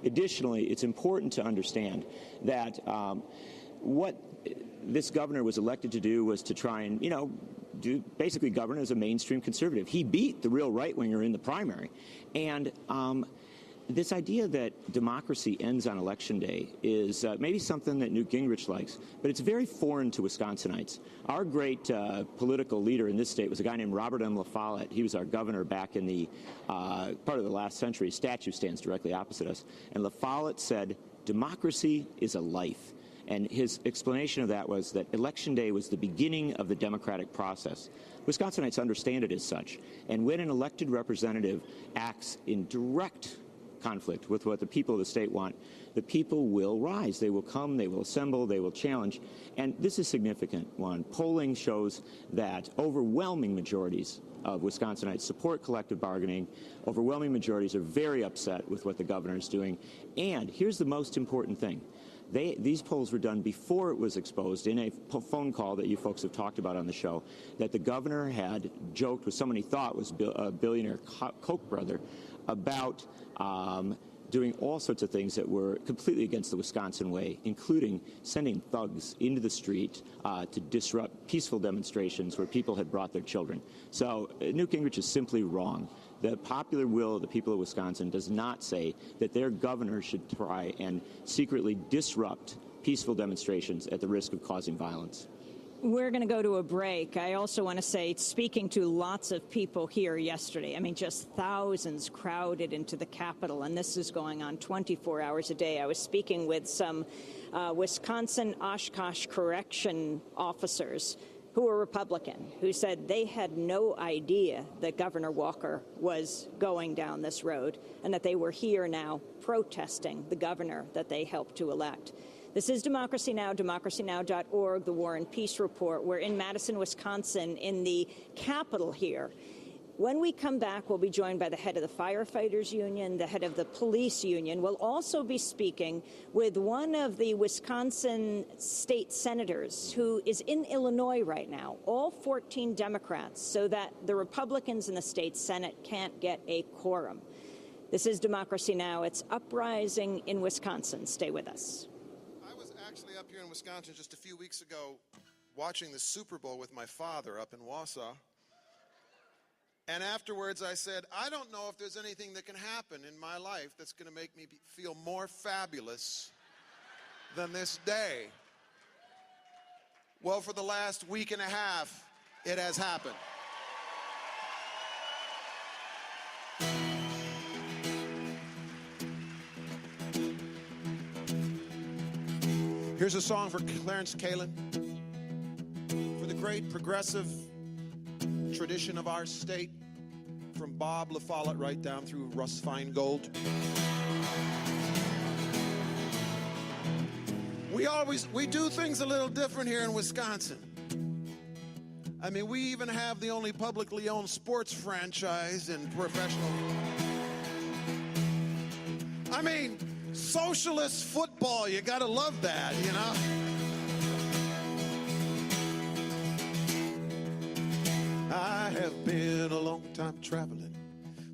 Additionally, it's important to understand that what this governor was elected to do was to try and, basically govern as a mainstream conservative. He beat the real right-winger in the primary. And this idea that democracy ends on Election Day is maybe something that Newt Gingrich likes, but it's very foreign to Wisconsinites. Our great political leader in this state was a guy named Robert M. La Follette. He was our governor back in the part of the last century. His statue stands directly opposite us. And La Follette said, democracy is a life. And his explanation of that was that Election Day was the beginning of the democratic process. Wisconsinites understand it as such. And when an elected representative acts in direct conflict with what the people of the state want, the people will rise. They will come, they will assemble, they will challenge. And this is significant one. Polling shows that overwhelming majorities of Wisconsinites support collective bargaining. Overwhelming majorities are very upset with what the governor is doing. And here's the most important thing. These polls were done before it was exposed in a phone call that you folks have talked about on the show, that the governor had joked with someone he thought was a billionaire Koch brother about doing all sorts of things that were completely against the Wisconsin way, including sending thugs into the street to disrupt peaceful demonstrations where people had brought their children. So Newt Gingrich is simply wrong. The popular will of the people of Wisconsin does not say that their governor should try and secretly disrupt peaceful demonstrations at the risk of causing violence. We're going to go to a break. I also want to say, speaking to lots of people here yesterday, I mean, just thousands crowded into the Capitol, and this is going on 24 hours a day. I was speaking with some Wisconsin Oshkosh correction officers who were Republican, who said they had no idea that Governor Walker was going down this road and that they were here now protesting the governor that they helped to elect. This is Democracy Now!, democracynow.org, the War and Peace Report. We're in Madison, Wisconsin, in the Capitol here. When we come back, we'll be joined by the head of the Firefighters Union, the head of the Police Union. We'll also be speaking with one of the Wisconsin state senators who is in Illinois right now, all 14 Democrats, so that the Republicans in the state Senate can't get a quorum. This is Democracy Now! It's uprising in Wisconsin. Stay with us. Actually up here in Wisconsin just a few weeks ago watching the Super Bowl with my father up in Wausau. And afterwards I said, I don't know if there's anything that can happen in my life that's going to make me feel more fabulous than this day. Well, for the last week and a half, it has happened. Here's a song for Clarence Kalin, for the great progressive tradition of our state, from Bob La Follette right down through Russ Feingold. We do things a little different here in Wisconsin. I mean, we even have the only publicly owned sports franchise in professional. I mean, socialist football, you gotta love that, you know? I have been a long time traveling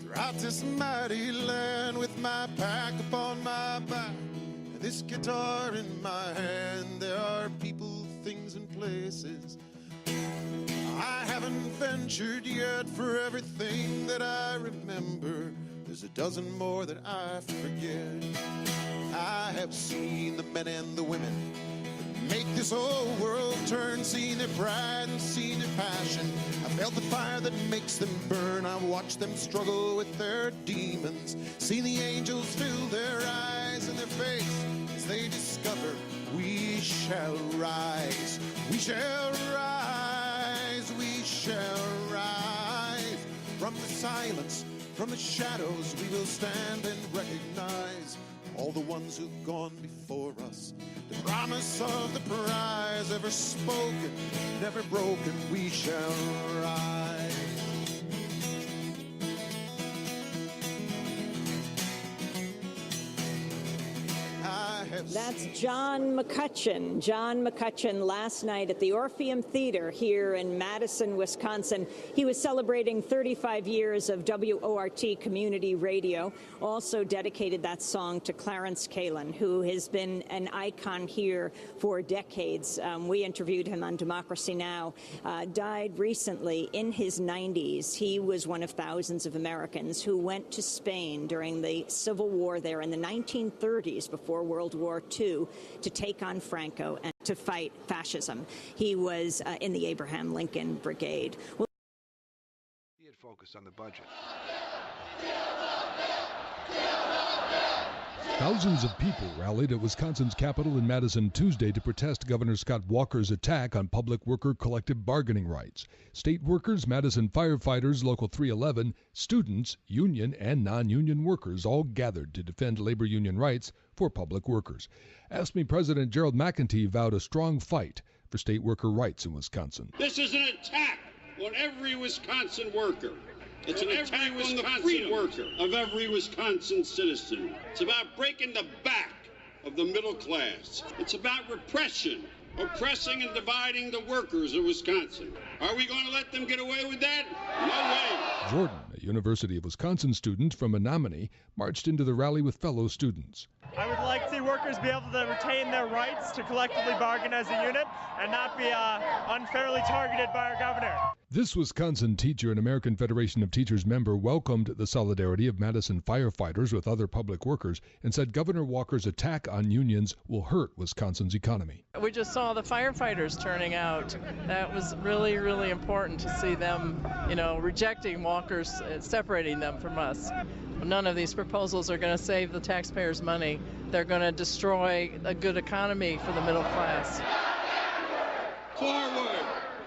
throughout this mighty land with my pack upon my back and this guitar in my hand. There are people, things, and places I haven't ventured yet. For everything that I remember, there's a dozen more that I forget. I have seen the men and the women make this old world turn, seen their pride and seen their passion. I felt the fire that makes them burn. I watched them struggle with their demons, seen the angels fill their eyes and their face as they discover we shall rise. We shall rise. We shall rise. From the silence, from the shadows, we will stand and recognize all the ones who've gone before us. The promise of the prize, ever spoken, never broken, we shall rise. I have That's seen. John McCutcheon. John McCutcheon last night at the Orpheum Theater here in Madison, Wisconsin. He was celebrating 35 years of WORT community radio. Also dedicated that song to Clarence Kalin, who has been an icon here for decades. We interviewed him on Democracy Now! Died recently in his 90s. He was one of thousands of Americans who went to Spain during the Civil War there in the 1930s before World War II to take on Franco and to fight fascism. He was in the Abraham Lincoln Brigade. He had focused on the budget. Thousands of people rallied at Wisconsin's Capitol in Madison Tuesday to protest Governor Scott Walker's attack on public worker collective bargaining rights. State workers, Madison firefighters, Local 311, students, union and non-union workers all gathered to defend labor union rights for public workers. AFSCME President Gerald McEntee vowed a strong fight for state worker rights in Wisconsin. This is an attack on every Wisconsin worker. It's an attack on the freedom of every Wisconsin citizen. It's about breaking the back of the middle class. It's about repression, oppressing and dividing the workers of Wisconsin. Are we going to let them get away with that? No way. Jordan, a University of Wisconsin student from Menominee, marched into the rally with fellow students. I would like to see workers be able to retain their rights to collectively bargain as a unit and not be unfairly targeted by our governor. This Wisconsin teacher and American Federation of Teachers member welcomed the solidarity of Madison firefighters with other public workers and said Governor Walker's attack on unions will hurt Wisconsin's economy. We just saw the firefighters turning out. That was really, really important to see them, rejecting Walker's, separating them from us. None of these proposals are going to save the taxpayers' money. They're going to destroy a good economy for the middle class. Forward,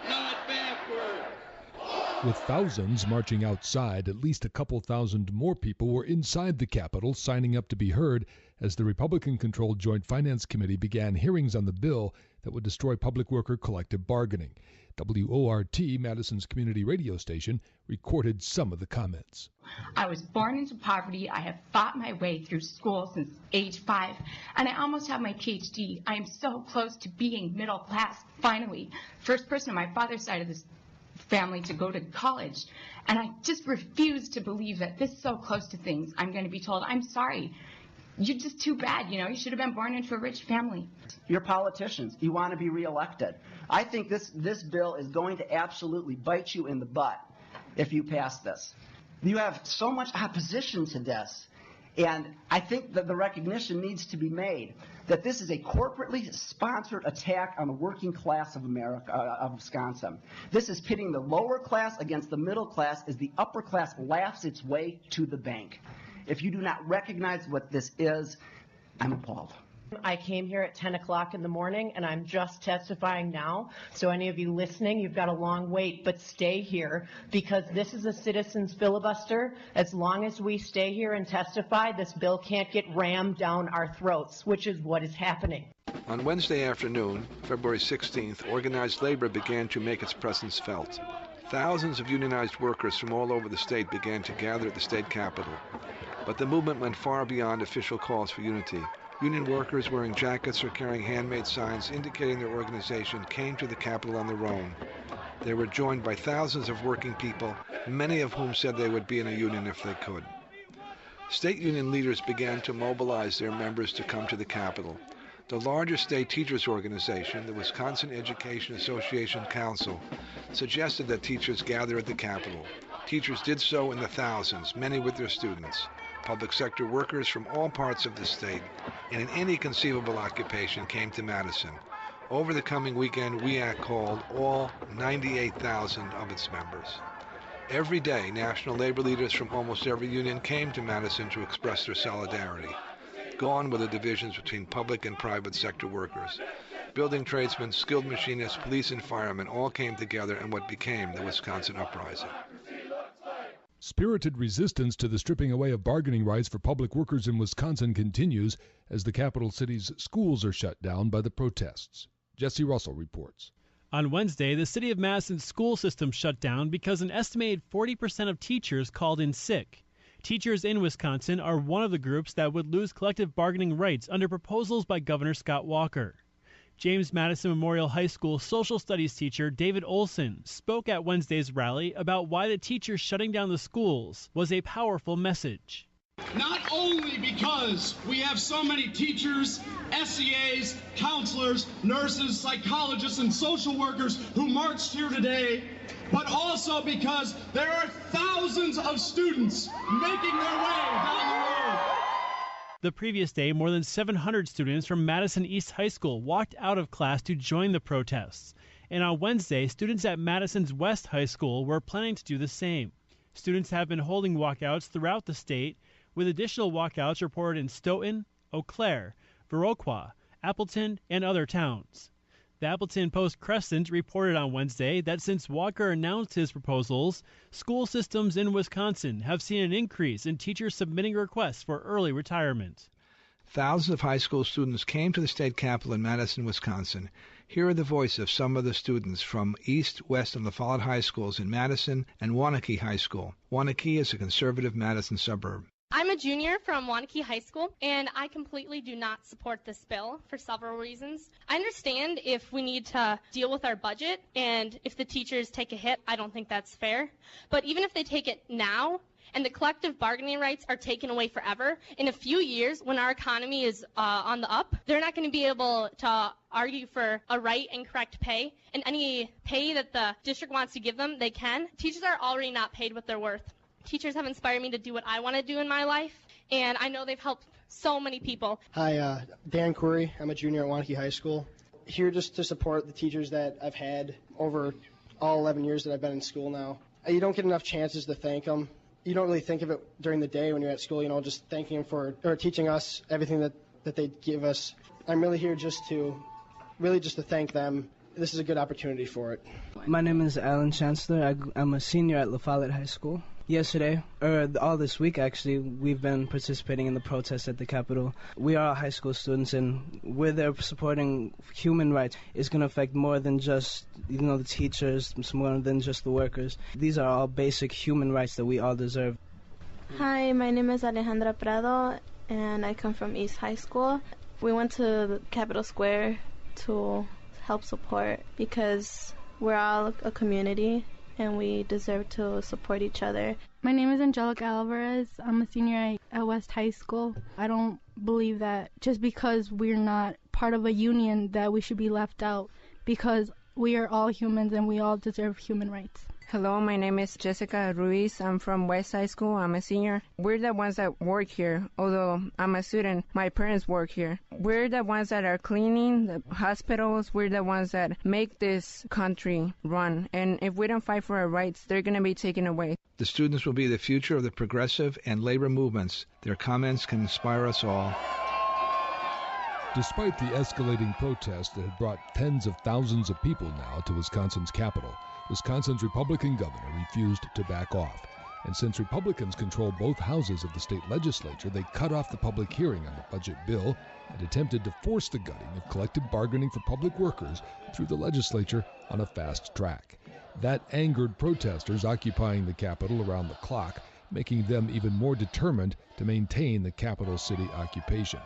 not backward. With thousands marching outside, at least a couple thousand more people were inside the Capitol signing up to be heard as the Republican-controlled Joint Finance Committee began hearings on the bill that would destroy public worker collective bargaining. WORT, Madison's community radio station, recorded some of the comments. I was born into poverty. I have fought my way through school since age 5, and I almost have my PhD. I am so close to being middle class, finally. First person on my father's side of this family to go to college, and I just refuse to believe that this is so close to things. I'm going to be told, I'm sorry, you're just too bad, you should have been born into a rich family. You're politicians. You want to be reelected. I think this bill is going to absolutely bite you in the butt if you pass this. You have so much opposition to this, and I think that the recognition needs to be made that this is a corporately sponsored attack on the working class of America, of Wisconsin. This is pitting the lower class against the middle class as the upper class laughs its way to the bank. If you do not recognize what this is, I'm appalled. I came here at 10 o'clock in the morning, and I'm just testifying now. So any of you listening, you've got a long wait, but stay here because this is a citizen's filibuster. As long as we stay here and testify, this bill can't get rammed down our throats, which is what is happening. On Wednesday afternoon, February 16th, organized labor began to make its presence felt. Thousands of unionized workers from all over the state began to gather at the state capitol. But the movement went far beyond official calls for unity. Union workers wearing jackets or carrying handmade signs indicating their organization came to the Capitol on their own. They were joined by thousands of working people, many of whom said they would be in a union if they could. State union leaders began to mobilize their members to come to the Capitol. The largest state teachers organization, the Wisconsin Education Association Council, suggested that teachers gather at the Capitol. Teachers did so in the thousands, many with their students. Public sector workers from all parts of the state and in any conceivable occupation came to Madison. Over the coming weekend, WEAC called all 98,000 of its members. Every day, national labor leaders from almost every union came to Madison to express their solidarity. Gone were the divisions between public and private sector workers. Building tradesmen, skilled machinists, police and firemen all came together in what became the Wisconsin Uprising. Spirited resistance to the stripping away of bargaining rights for public workers in Wisconsin continues as the capital city's schools are shut down by the protests. Jesse Russell reports. On Wednesday, the city of Madison's school system shut down because an estimated 40% of teachers called in sick. Teachers in Wisconsin are one of the groups that would lose collective bargaining rights under proposals by Governor Scott Walker. James Madison Memorial High School social studies teacher David Olson spoke at Wednesday's rally about why the teachers shutting down the schools was a powerful message. Not only because we have so many teachers, SEAs, counselors, nurses, psychologists, and social workers who marched here today, but also because there are thousands of students making their way down the road. The previous day, more than 700 students from Madison East High School walked out of class to join the protests. And on Wednesday, students at Madison's West High School were planning to do the same. Students have been holding walkouts throughout the state, with additional walkouts reported in Stoughton, Eau Claire, Viroqua, Appleton, and other towns. The Appleton Post-Crescent reported on Wednesday that since Walker announced his proposals, school systems in Wisconsin have seen an increase in teachers submitting requests for early retirement. Thousands of high school students came to the state capitol in Madison, Wisconsin. Here are the voices of some of the students from East, West, and La Follette High Schools in Madison and Waunakee High School. Waunakee is a conservative Madison suburb. I'm a junior from Waunakee High School, and I completely do not support this bill for several reasons. I understand if we need to deal with our budget, and if the teachers take a hit, I don't think that's fair. But even if they take it now, and the collective bargaining rights are taken away forever, in a few years, when our economy is on the up, they're not going to be able to argue for a right and correct pay, and any pay that the district wants to give them, they can. Teachers are already not paid what they're worth. Teachers have inspired me to do what I want to do in my life, and I know they've helped so many people. Hi, Dan Curry. I'm a junior at Waunakee High School. Here just to support the teachers that I've had over all 11 years that I've been in school now. You don't get enough chances to thank them. You don't really think of it during the day when you're at school, just thanking them for teaching us everything that they give us. I'm really here just to thank them. This is a good opportunity for it. My name is Alan Chancellor. I'm a senior at La Follette High School. Yesterday, or all this week actually, we've been participating in the protests at the Capitol. We are high school students, and we're there supporting human rights. It's going to affect more than just, the teachers, more than just the workers. These are all basic human rights that we all deserve. Hi, my name is Alejandra Prado, and I come from East High School. We went to Capitol Square to help support because we're all a community and we deserve to support each other. My name is Angelica Alvarez. I'm a senior at West High School. I don't believe that just because we're not part of a union that we should be left out, because we are all humans and we all deserve human rights. Hello, my name is Jessica Ruiz. I'm from West High School. I'm a senior. We're the ones that work here. Although I'm a student, my parents work here. We're the ones that are cleaning the hospitals. We're the ones that make this country run. And if we don't fight for our rights, they're going to be taken away. The students will be the future of the progressive and labor movements. Their comments can inspire us all. Despite the escalating protests that have brought tens of thousands of people now to Wisconsin's capital, Wisconsin's Republican governor refused to back off. And since Republicans control both houses of the state legislature, they cut off the public hearing on the budget bill and attempted to force the gutting of collective bargaining for public workers through the legislature on a fast track. That angered protesters occupying the Capitol around the clock, making them even more determined to maintain the capital city occupation.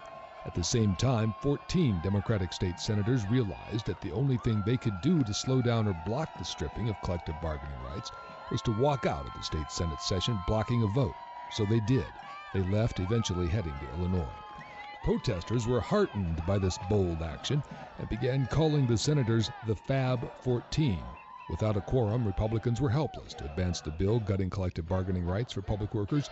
At the same time, 14 Democratic state senators realized that the only thing they could do to slow down or block the stripping of collective bargaining rights was to walk out of the state Senate session, blocking a vote. So they did. They left, eventually heading to Illinois. Protesters were heartened by this bold action and began calling the senators the Fab 14. Without a quorum, Republicans were helpless to advance the bill gutting collective bargaining rights for public workers.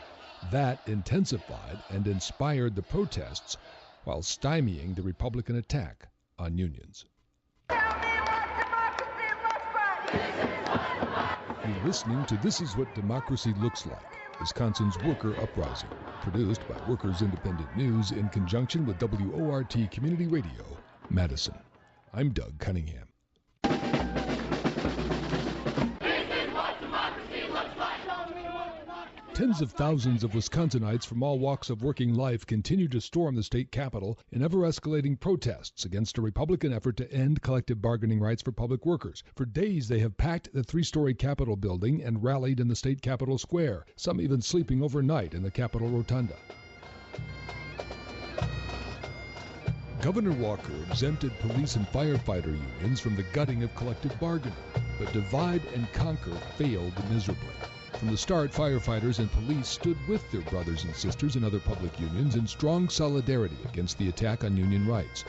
That intensified and inspired the protests while stymieing the Republican attack on unions. You're listening to This Is What Democracy Looks Like, Wisconsin's Worker Uprising, produced by Workers Independent News in conjunction with WORT Community Radio, Madison. I'm Doug Cunningham. Tens of thousands of Wisconsinites from all walks of working life continue to storm the state capitol in ever-escalating protests against a Republican effort to end collective bargaining rights for public workers. For days, they have packed the three-story Capitol building and rallied in the state Capitol Square, some even sleeping overnight in the Capitol Rotunda. Governor Walker exempted police and firefighter unions from the gutting of collective bargaining, but divide and conquer failed miserably. From the start, firefighters and police stood with their brothers and sisters in other public unions in strong solidarity against the attack on union rights.